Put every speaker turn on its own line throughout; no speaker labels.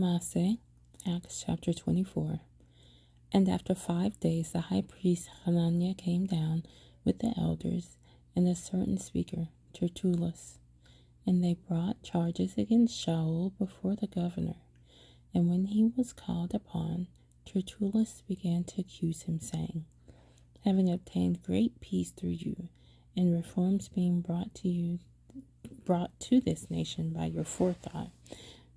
Asei, Acts chapter 24. And after 5 days the high priest Hananiah came down with the elders and a certain speaker, Tertullus, and they brought charges against Shaul before the governor. And when he was called upon, Tertullus began to accuse him, saying, having obtained great peace through you, and reforms being brought to this nation by your forethought,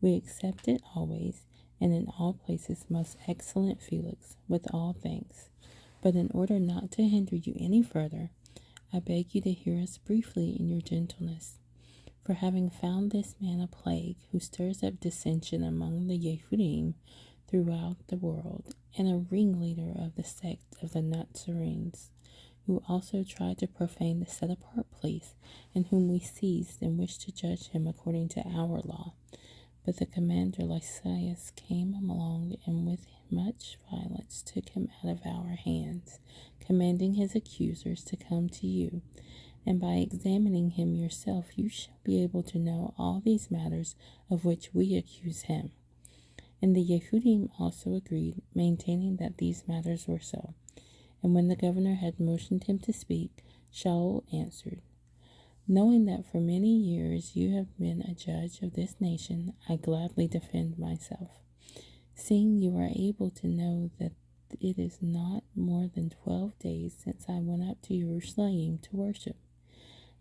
we accept it always, and in all places, most excellent Felix, with all thanks. But in order not to hinder you any further, I beg you to hear us briefly in your gentleness. For having found this man a plague, who stirs up dissension among the Yehudim throughout the world, and a ringleader of the sect of the Nazarenes, who also tried to profane the set-apart place, and whom we seized and wished to judge him according to our law. But the commander Lysias came along and with much violence took him out of our hands, commanding his accusers to come to you. And by examining him yourself, you shall be able to know all these matters of which we accuse him. And the Yehudim also agreed, maintaining that these matters were so. And when the governor had motioned him to speak, Shaul answered, knowing that for many years you have been a judge of this nation, I gladly defend myself, seeing you are able to know that it is not more than 12 days since I went up to Jerusalem to worship,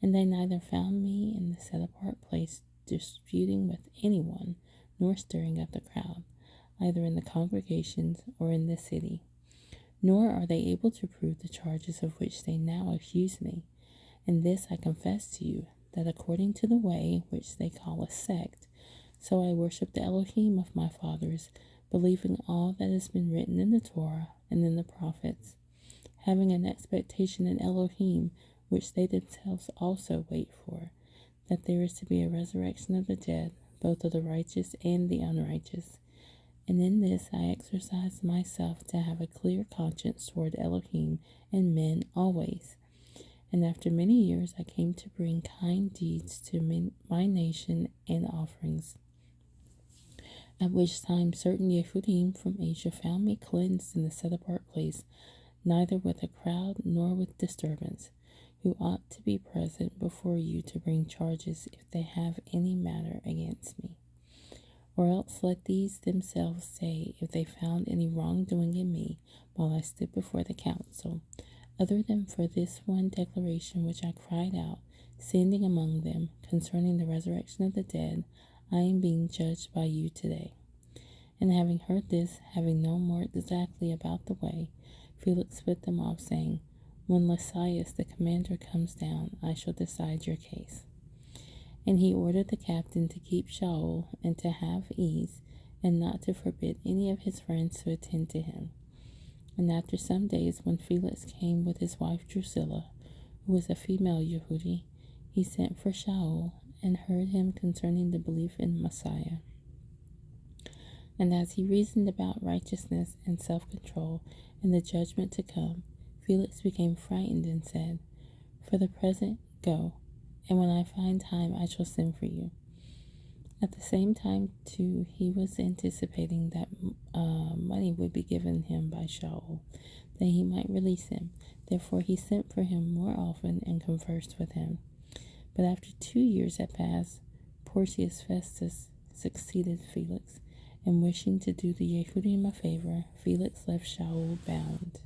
and they neither found me in the set-apart place disputing with anyone, nor stirring up the crowd, either in the congregations or in the city. Nor are they able to prove the charges of which they now accuse me. And this I confess to you, that according to the way which they call a sect, so I worship the Elohim of my fathers, believing all that has been written in the Torah and in the prophets, having an expectation in Elohim, which they themselves also wait for, that there is to be a resurrection of the dead, both of the righteous and the unrighteous. And in this I exercise myself to have a clear conscience toward Elohim and men always. And after many years I came to bring kind deeds to my nation and offerings. At which time certain Yehudim from Asia found me cleansed in the set-apart place, neither with a crowd nor with disturbance, who ought to be present before you to bring charges if they have any matter against me. Or else let these themselves say if they found any wrongdoing in me while I stood before the council, other than for this one declaration which I cried out, standing among them, concerning the resurrection of the dead, I am being judged by you today. And having heard this, having known more exactly about the way, Felix put them off, saying, when Lysias the commander comes down, I shall decide your case. And he ordered the captain to keep Shaul, and to have ease, and not to forbid any of his friends to attend to him. And after some days, when Felix came with his wife Drusilla, who was a female Yehudi, he sent for Shaul, and heard him concerning the belief in Messiah. And as he reasoned about righteousness and self-control and the judgment to come, Felix became frightened and said, for the present, go, and when I find time I shall send for you. At the same time, too, he was anticipating that money would be given him by Shaul, that he might release him. Therefore he sent for him more often and conversed with him. But after 2 years had passed, Porcius Festus succeeded Felix, and wishing to do the Yehudim a favor, Felix left Shaul bound.